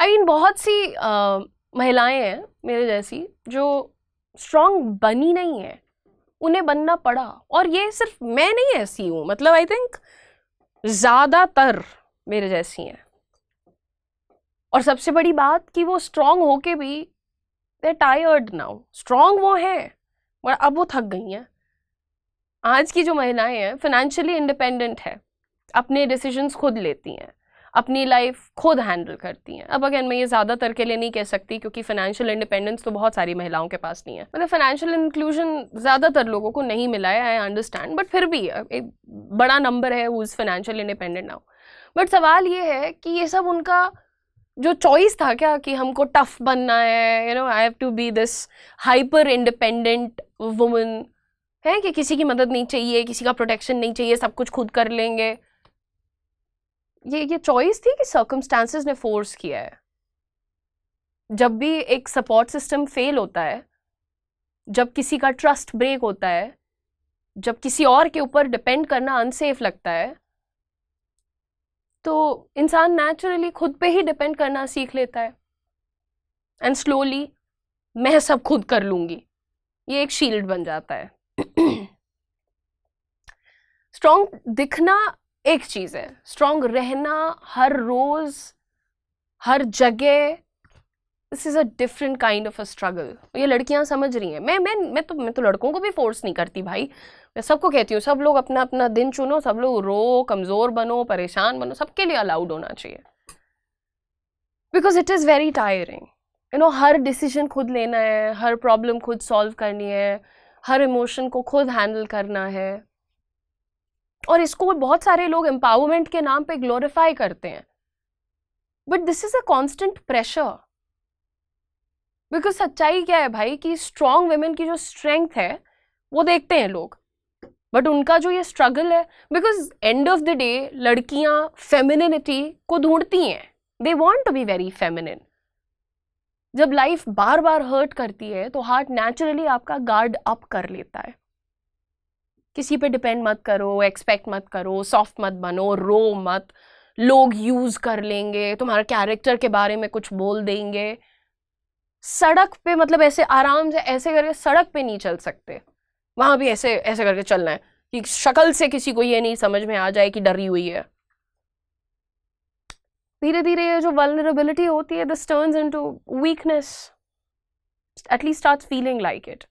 Fine बहुत सी महिलाएं हैं मेरे जैसी जो स्ट्रांग बनी नहीं है, उन्हें बनना पड़ा। और ये सिर्फ मैं नहीं ऐसी हूं, मतलब आई थिंक ज्यादातर मेरे जैसी हैं। और सबसे बड़ी बात कि वो स्ट्रांग होके भी दे टायर्ड नाउ। स्ट्रांग वो है पर अब वो थक गई हैं। आज की जो महिलाएं हैं फाइनेंशियली इंडिपेंडेंट है, अपने डिसीजंस खुद लेती हैं, अपनी लाइफ खुद हैंडल करती हैं। अब अगेन मैं ये ज़्यादातर के लिए नहीं कह सकती क्योंकि फाइनेंशियल इंडिपेंडेंस तो बहुत सारी महिलाओं के पास नहीं है, मतलब फाइनेंशियल इंक्लूजन ज़्यादातर लोगों को नहीं मिला है, आई अंडरस्टैंड, बट फिर भी एक बड़ा नंबर है who is financial independent now. But सवाल ये है कि ये सब उनका जो चॉइस था क्या कि हमको टफ बनना है, I have to be this hyper independent woman, है कि किसी की मदद नहीं चाहिए, किसी का प्रोटेक्शन नहीं चाहिए, सब कुछ खुद कर लेंगे। ये चॉइस थी कि सर्कमस्टांसेस ने फोर्स किया है। जब भी एक सपोर्ट सिस्टम फेल होता है, जब किसी का ट्रस्ट ब्रेक होता है, जब किसी और के ऊपर डिपेंड करना अनसेफ लगता है, तो इंसान नेचुरली खुद पे ही डिपेंड करना सीख लेता है। एंड स्लोली मैं सब खुद कर लूंगी, ये एक शील्ड बन जाता है। स्ट्रॉन्ग दिखना एक चीज है, स्ट्रॉन्ग रहना हर रोज हर जगह, this is a different kind of a struggle. ये लड़कियां समझ रही हैं। मैं तो लड़कों को भी फोर्स नहीं करती भाई, मैं सबको कहती हूँ सब लोग अपना अपना दिन चुनो, सब लोग रो, कमजोर बनो, परेशान बनो, सबके लिए अलाउड होना चाहिए। Because it is very tiring, her decision खुद लेना है, हर प्रॉब्लम खुद सॉल्व करनी है, हर इमोशन को खुद हैंडल करना है। और इसको बहुत सारे लोग एम्पावरमेंट के नाम पे ग्लोरीफाई करते हैं, but this is a constant pressure. Because सच्चाई क्या है भाई कि स्ट्रॉन्ग वुमेन की जो स्ट्रेंथ है वो देखते हैं लोग, बट उनका जो ये स्ट्रगल है, because end of the day लड़कियां फेमिनिनिटी को ढूंढती हैं, they want to be very feminine. जब लाइफ बार बार हर्ट करती है तो हार्ट नेचुरली आपका गार्ड अप कर लेता है। किसी पे डिपेंड मत करो, एक्सपेक्ट मत करो, सॉफ्ट मत बनो, रो मत, लोग यूज कर लेंगे, तुम्हारे कैरेक्टर के बारे में कुछ बोल देंगे। सड़क पे मतलब ऐसे आराम से ऐसे करके सड़क पे नहीं चल सकते, वहां भी ऐसे ऐसे करके चलना है कि शक्ल से किसी को ये नहीं समझ में आ जाए कि डरी हुई है। धीरे धीरे ये जो वल्नरेबिलिटी होती है, this turns into weakness, at least starts feeling like it.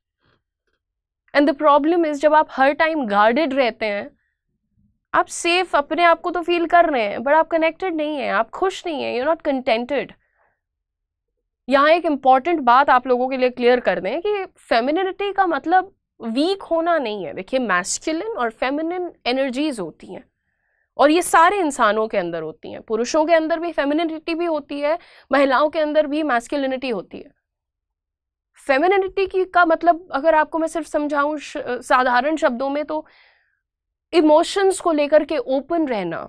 And the problem is जब आप हर टाइम गार्डेड रहते हैं, आप सेफ अपने आप को तो फील कर रहे हैं, बट आप कनेक्टेड नहीं है, आप खुश नहीं है, यू आर नॉट कंटेंटेड। यहाँ एक इंपॉर्टेंट बात आप लोगों के लिए क्लियर कर दें कि फेमिनिनिटी का मतलब वीक होना नहीं है। देखिए, मैस्कुलिन और फेमिनिन एनर्जीज होती हैं और ये सारे इंसानों के अंदर होती हैं। पुरुषों के अंदर भी फेमिनिनिटी भी होती है, महिलाओं के अंदर भी मैस्कुलिनिटी होती है। फेमिनिनिटी की का मतलब अगर आपको मैं सिर्फ समझाऊं साधारण शब्दों में, तो इमोशंस को लेकर के ओपन रहना,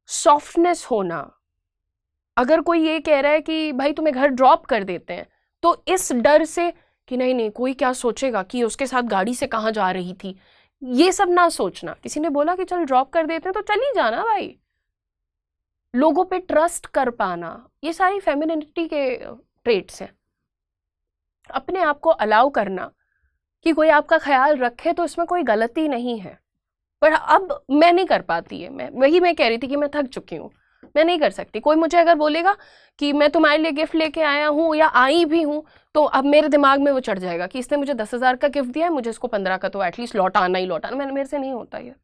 सॉफ्टनेस होना। अगर कोई ये कह रहा है कि भाई तुम्हें घर ड्रॉप कर देते हैं, तो इस डर से कि नहीं नहीं कोई क्या सोचेगा कि उसके साथ गाड़ी से कहाँ जा रही थी, ये सब ना सोचना। किसी ने बोला कि चल ड्रॉप कर देते हैं तो चल ही जाना भाई। लोगों पे ट्रस्ट कर पाना, ये सारी फेमिनिनिटी के ट्रेट्स हैं। अपने आप को अलाउ करना कि कोई आपका ख्याल रखे तो इसमें कोई गलती नहीं है। पर अब मैं नहीं कर पाती है, मैं कह रही थी कि मैं थक चुकी हूँ, मैं नहीं कर सकती। कोई मुझे अगर बोलेगा कि मैं तुम्हारे लिए गिफ्ट लेके आया हूँ या आई भी हूँ, तो अब मेरे दिमाग में वो चढ़ जाएगा कि इसने मुझे 10,000 का गिफ्ट दिया है, मुझे इसको 15 का तो एटलीस्ट लौटाना ही लौटाना। मेरे से नहीं होता ये।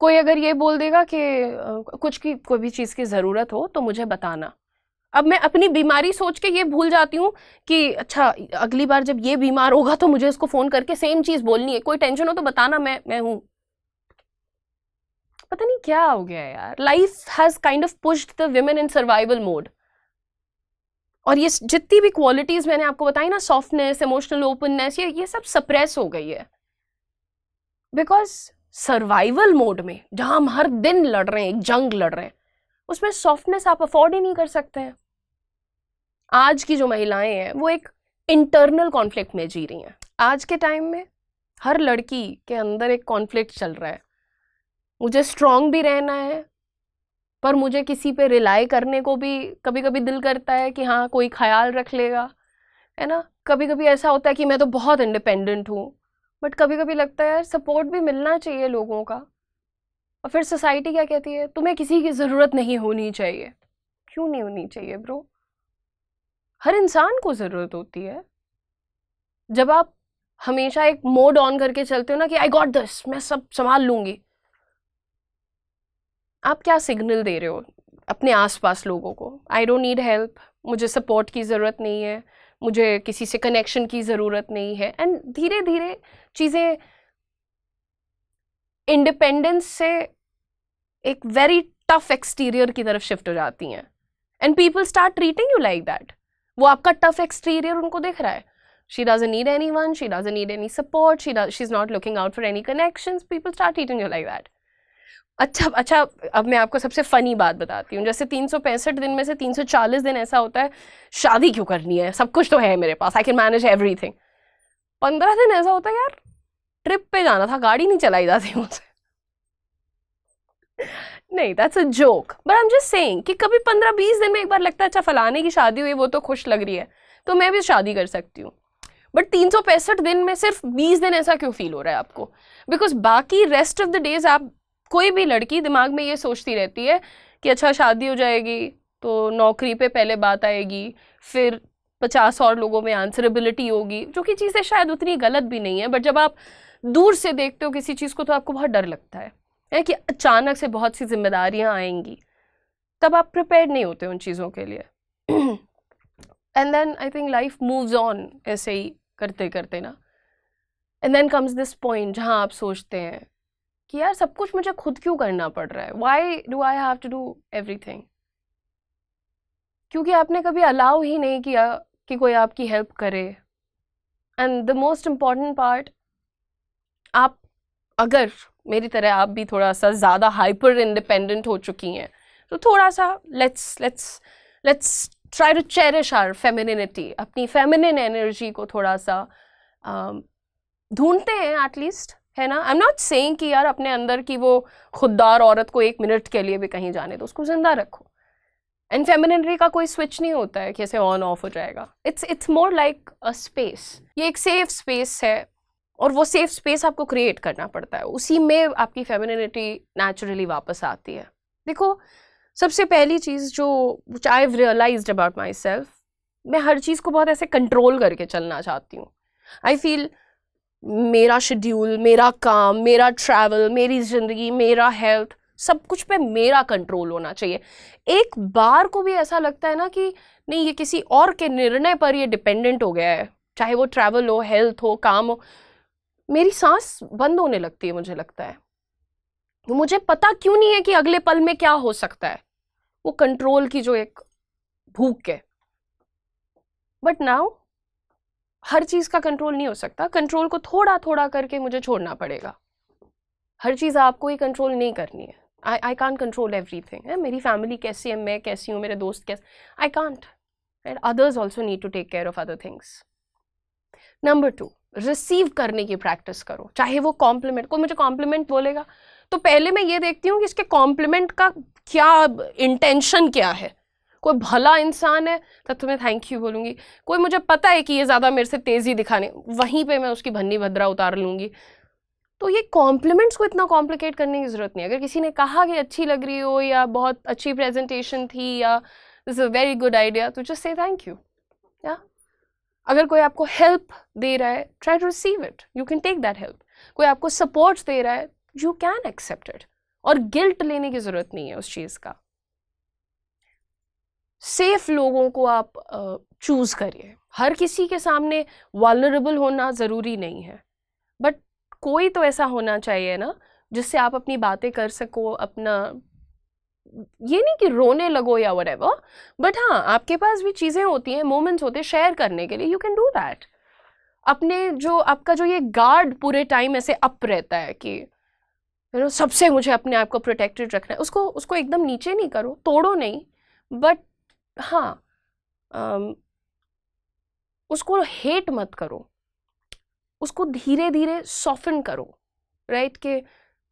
कोई अगर ये बोल देगा कि कुछ की कोई भी चीज़ की ज़रूरत हो तो मुझे बताना, अब मैं अपनी बीमारी सोच के ये भूल जाती हूँ कि अच्छा अगली बार जब ये बीमार होगा तो मुझे इसको फ़ोन करके सेम चीज़ बोलनी है, कोई टेंशन हो तो बताना, मैं हूँ। पता नहीं क्या हो गया यार, life has kind of pushed the women in survival mode. और ये जितनी भी क्वालिटीज मैंने आपको बताई ना, सॉफ्टनेस, इमोशनल ओपननेस, ये सब सप्रेस हो गई है। बिकॉज सर्वाइवल मोड में जहां हम हर दिन लड़ रहे हैं, एक जंग लड़ रहे हैं, उसमें सॉफ्टनेस आप अफोर्ड ही नहीं कर सकते हैं। आज की जो महिलाएं हैं वो एक इंटरनल कॉन्फ्लिक्ट में जी रही हैं। आज के टाइम में हर लड़की के अंदर एक कॉन्फ्लिक्ट चल रहा है, मुझे स्ट्रांग भी रहना है पर मुझे किसी पे रिलाई करने को भी कभी कभी दिल करता है कि हाँ कोई ख्याल रख लेगा, है ना। कभी कभी ऐसा होता है कि मैं तो बहुत इंडिपेंडेंट हूँ, बट कभी कभी लगता है यार सपोर्ट भी मिलना चाहिए लोगों का। और फिर सोसाइटी क्या कहती है, तुम्हें किसी की ज़रूरत नहीं होनी चाहिए। क्यों नहीं होनी चाहिए ब्रो? हर इंसान को ज़रूरत होती है। जब आप हमेशा एक मोड ऑन करके चलते हो ना कि आई गॉट दिस, मैं सब संभाल लूंगी, आप क्या सिग्नल दे रहे हो अपने आसपास लोगों को? आई डोंट नीड हेल्प, मुझे सपोर्ट की ज़रूरत नहीं है, मुझे किसी से कनेक्शन की ज़रूरत नहीं है। एंड धीरे धीरे चीज़ें इंडिपेंडेंस से एक वेरी टफ एक्सटीरियर की तरफ शिफ्ट हो जाती हैं, and people start treating you like that. वो आपका टफ एक्सटीरियर उनको दिख रहा है, she doesn't need anyone, she doesn't need any support, she's not looking out for any connections, people start treating you like that. अच्छा, अब मैं आपको सबसे फनी बात बताती हूँ। जैसे 365 दिन में से 340 दिन ऐसा होता है शादी क्यों करनी है, सब कुछ तो है मेरे पास, आई कैन मैनेज एवरीथिंग। 15 दिन ऐसा होता है यार ट्रिप पे जाना था, गाड़ी नहीं चलाई जाती मुझसे। नहीं, that's a joke, but I am just saying कि कभी 15-20 दिन में एक बार लगता है अच्छा फलाने की शादी हुई, वो तो खुश लग रही है, तो मैं भी शादी कर सकती हूँ। बट 365 दिन में सिर्फ 20 दिन ऐसा क्यों फील हो रहा है आपको? बिकॉज बाकी रेस्ट ऑफ द डेज आप, कोई भी लड़की दिमाग में ये सोचती रहती है कि अच्छा शादी हो जाएगी तो नौकरी पे पहले बात आएगी, फिर 50 और लोगों में आंसरेबिलिटी होगी, जो कि चीज़ें शायद उतनी गलत भी नहीं है। बट जब आप दूर से देखते हो किसी चीज़ को तो आपको बहुत डर लगता है कि अचानक से बहुत सी जिम्मेदारियां आएंगी, तब आप प्रिपेयर्ड नहीं होते उन चीज़ों के लिए। And then I think life moves on ऐसे ही करते करते ना, and then comes this point जहाँ आप सोचते हैं कि यार सब कुछ मुझे खुद क्यों करना पड़ रहा है, why do I have to do everything? क्योंकि आपने कभी अलाउ ही नहीं किया कि कोई आपकी हेल्प करे। And the most important part, आप अगर मेरी तरह आप भी थोड़ा सा ज़्यादा हाइपर इंडिपेंडेंट हो चुकी हैं, तो थोड़ा सा let's try to cherish our femininity, अपनी फेमिनिन एनर्जी को थोड़ा सा ढूंढते हैं एटलीस्ट, है ना। आई एम नॉट सेइंग कि यार अपने अंदर की वो खुददार औरत को 1 मिनट के लिए भी कहीं जाने दो, उसको जिंदा रखो। एंड फेमिनिनिटी का कोई स्विच नहीं होता है कि ऐसे ऑन ऑफ हो जाएगा। It's more like a space, ये एक सेफ स्पेस है, और वो सेफ स्पेस आपको क्रिएट करना पड़ता है, उसी में आपकी फेमिनिनिटी नेचुरली वापस आती है। देखो, सबसे पहली चीज़ जो I have realized about myself, मैं हर चीज़ को बहुत ऐसे कंट्रोल करके चलना चाहती हूँ। आई फील मेरा शेड्यूल, मेरा काम, मेरा ट्रैवल, मेरी ज़िंदगी, मेरा हेल्थ, सब कुछ पे मेरा कंट्रोल होना चाहिए। एक बार को भी ऐसा लगता है ना कि नहीं, ये किसी और के निर्णय पर ये डिपेंडेंट हो गया है, चाहे वो ट्रैवल हो, हेल्थ हो, काम हो, मेरी सांस बंद होने लगती है। मुझे लगता है मुझे पता क्यों नहीं है कि अगले पल में क्या हो सकता है, वो कंट्रोल की जो एक भूख है। बट नाउ हर चीज़ का कंट्रोल नहीं हो सकता, कंट्रोल को थोड़ा थोड़ा करके मुझे छोड़ना पड़ेगा। हर चीज़ आपको ही कंट्रोल नहीं करनी है। I can't control everything. है मेरी फैमिली कैसी है, मैं कैसी हूँ, मेरे दोस्त कैसे, I can't. Others also need to take care of other things. Number 2, receive करने की प्रैक्टिस करो। चाहे वो कॉम्प्लीमेंट, कोई मुझे कॉम्प्लीमेंट बोलेगा तो पहले मैं ये देखती हूँ कि इसके कॉम्प्लीमेंट का क्या इंटेंशन क्या है। कोई भला इंसान है तो तुम्हें थैंक यू बोलूँगी, कोई मुझे पता है कि ये ज़्यादा मेरे से तेज़ी दिखाने, वहीं पे मैं उसकी भन्नी भद्रा उतार लूँगी। तो ये कॉम्प्लीमेंट्स को इतना कॉम्प्लिकेट करने की ज़रूरत नहीं है। अगर किसी ने कहा कि अच्छी लग रही हो, या बहुत अच्छी प्रेजेंटेशन थी, या this is a very good idea, तो जस्ट से थैंक यू। या अगर कोई आपको हेल्प दे रहा है, try to receive it, you can take that help. कोई आपको सपोर्ट दे रहा है, यू कैन एक्सेप्ट इट, और गिल्ट लेने की ज़रूरत नहीं है उस चीज़ का। सेफ लोगों को आप चूज़ करिए। हर किसी के सामने वल्नरेबल होना ज़रूरी नहीं है, बट कोई तो ऐसा होना चाहिए ना जिससे आप अपनी बातें कर सको, अपना, ये नहीं कि रोने लगो या व्हाटएवर, बट हाँ, आपके पास भी चीज़ें होती हैं, मोमेंट्स होते हैं शेयर करने के लिए, यू कैन डू दैट। अपने जो आपका जो ये गार्ड पूरे टाइम ऐसे अप रहता है कि सबसे मुझे अपने आप को प्रोटेक्टेड रखना है, उसको एकदम नीचे नहीं करो, तोड़ो नहीं, बट हाँ, उसको हेट मत करो, उसको धीरे धीरे सॉफ्टन करो, राइट? कि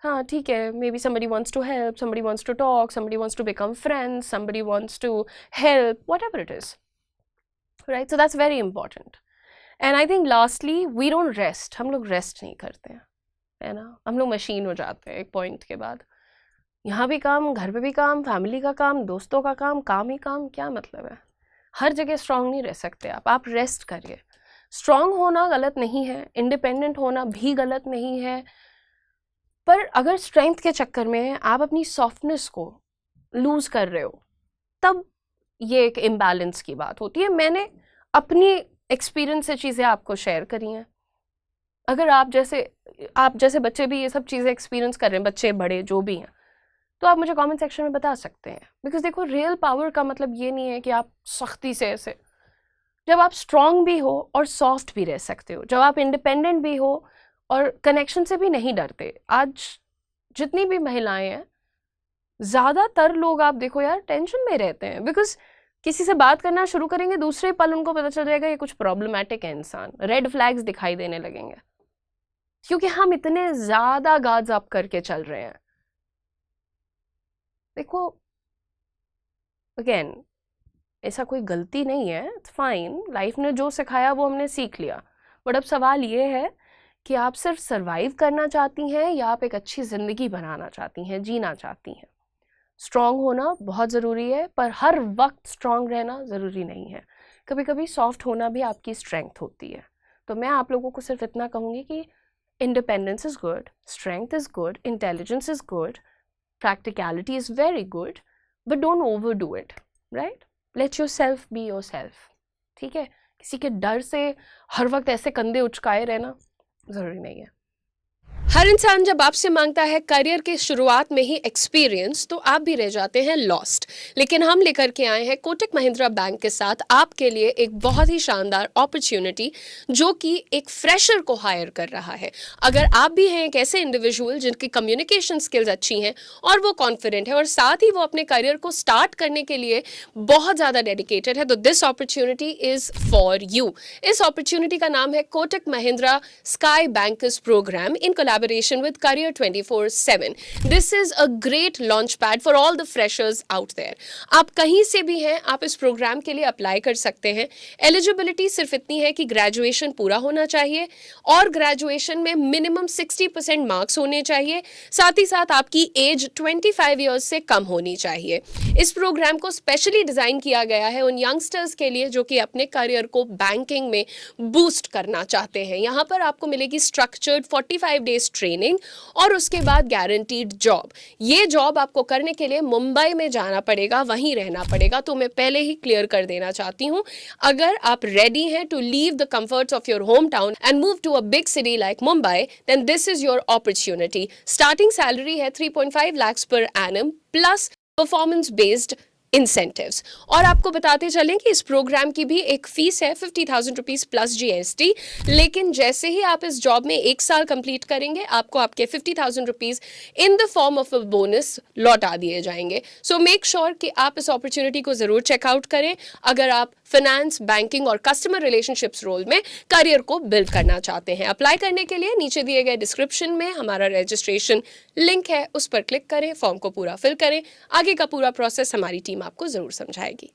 हाँ ठीक है, may be somebody wants to help, somebody wants to talk, somebody wants to become friends, somebody wants to help, whatever it is, right? So that's very important. And I think lastly, we don't rest. हम लोग rest नहीं करते हैं, है ना? हम लोग machine हो जाते हैं एक पॉइंट के बाद। यहाँ भी काम, घर पे भी काम, फैमिली का काम, दोस्तों का काम ही काम, क्या मतलब है? हर जगह स्ट्रांग नहीं रह सकते आप रेस्ट करिए। स्ट्रांग होना गलत नहीं है, इंडिपेंडेंट होना भी गलत नहीं है, पर अगर स्ट्रेंथ के चक्कर में आप अपनी सॉफ्टनेस को लूज कर रहे हो, तब ये एक इम्बैलेंस की बात होती है। मैंने अपनी एक्सपीरियंस से चीज़ें आपको शेयर करी हैं। अगर आप जैसे बच्चे भी ये सब चीज़ें एक्सपीरियंस कर रहे हैं, बच्चे बड़े जो भी हैं, तो आप मुझे कमेंट सेक्शन में बता सकते हैं। बिकॉज देखो, रियल पावर का मतलब ये नहीं है कि आप सख्ती से ऐसे, जब आप स्ट्रांग भी हो और सॉफ्ट भी रह सकते हो, जब आप इंडिपेंडेंट भी हो और कनेक्शन से भी नहीं डरते। आज जितनी भी महिलाएं हैं, ज़्यादातर लोग आप देखो यार टेंशन में रहते हैं, बिकॉज किसी से बात करना शुरू करेंगे, दूसरे पल उनको पता चल जाएगा ये कुछ प्रॉब्लमैटिक है इंसान, रेड फ्लैग्स दिखाई देने लगेंगे, क्योंकि हम इतने ज़्यादा गार्ड्स अप करके चल रहे हैं। देखो अगेन, ऐसा कोई गलती नहीं है, इट्स फाइन, लाइफ ने जो सिखाया वो हमने सीख लिया। बट अब सवाल ये है कि आप सिर्फ सरवाइव करना चाहती हैं या आप एक अच्छी ज़िंदगी बनाना चाहती हैं, जीना चाहती हैं। स्ट्रांग होना बहुत ज़रूरी है, पर हर वक्त स्ट्रांग रहना ज़रूरी नहीं है। कभी कभी सॉफ्ट होना भी आपकी स्ट्रेंथ होती है। तो मैं आप लोगों को सिर्फ इतना कहूँगी कि independence is good, strength is good, intelligence is good, practicality is very good, but don't over do it, right? Let your self be your self, ठीक है? किसी के डर से हर वक्त ऐसे कंधे उचकाए रहना ज़रूरी नहीं है। हर इंसान जब आपसे मांगता है करियर के शुरुआत में ही एक्सपीरियंस, तो आप भी रह जाते हैं लॉस्ट। लेकिन हम लेकर के आए हैं कोटक महिंद्रा बैंक के साथ आपके लिए एक बहुत ही शानदार अपॉर्चुनिटी, जो कि एक फ्रेशर को हायर कर रहा है। अगर आप भी हैं एक ऐसे इंडिविजुअल जिनकी कम्युनिकेशन स्किल्स अच्छी हैं और वो कॉन्फिडेंट है और साथ ही वो अपने करियर को स्टार्ट करने के लिए बहुत ज़्यादा डेडिकेटेड है, तो this opportunity is for you. इस अपॉर्चुनिटी का नाम है Kotak Mahindra sky bankers programme in collaboration with Career 24/7. This is a great launch pad for all the freshers out there. आप कहीं से भी हैं, आप इस प्रोग्राम के लिए अप्लाई कर सकते हैं। एलिजिबिलिटी सिर्फ इतनी है कि ग्रेजुएशन पूरा होना चाहिए और ग्रेजुएशन में मिनिमम 60% मार्क्स होने चाहिए। साथ ही साथ आपकी एज 25 ईयर्स से कम होनी चाहिए। इस प्रोग्राम को स्पेशली डिज़ाइन किया गया है उन यंगस्टर्स के लिए जो कि अपने करियर को बैंकिंग में बूस्ट करना चाहते हैं। यहाँ पर आपको मिलेगी स्ट्रक्चर्ड 45 डेज ट्रेनिंग और उसके बाद गारंटीड जॉब। ये जॉब आपको करने के लिए मुंबई में जाना पड़ेगा, वहीं रहना पड़ेगा। तो मैं पहले ही क्लियर कर देना चाहती हूँ, अगर आप रेडी हैं to leave the comforts of your home town and move to a big city like Mumbai, then this is your opportunity. Starting salary है 3.5 lakhs per annum plus performance based incentives. और आपको बताते चलें कि इस प्रोग्राम की भी एक फीस है 50,000 रुपीज प्लस GST। लेकिन जैसे ही आप इस जॉब में 1 साल कंप्लीट करेंगे, आपको आपके 50,000 rupees in the form of a bonus लौटा दिए जाएंगे। सो मेक श्योर कि आप इस अपॉर्चुनिटी को जरूर चेकआउट करें अगर आप फाइनेंस, बैंकिंग और कस्टमर रिलेशनशिप्स रोल में करियर को बिल्ड करना चाहते हैं। अप्लाई करने के लिए नीचे दिए गए डिस्क्रिप्शन में हमारा रजिस्ट्रेशन लिंक है, उस पर क्लिक करें, फॉर्म को पूरा फिल करें। आगे का पूरा प्रोसेस हमारी टीम आपको जरूर समझाएगी।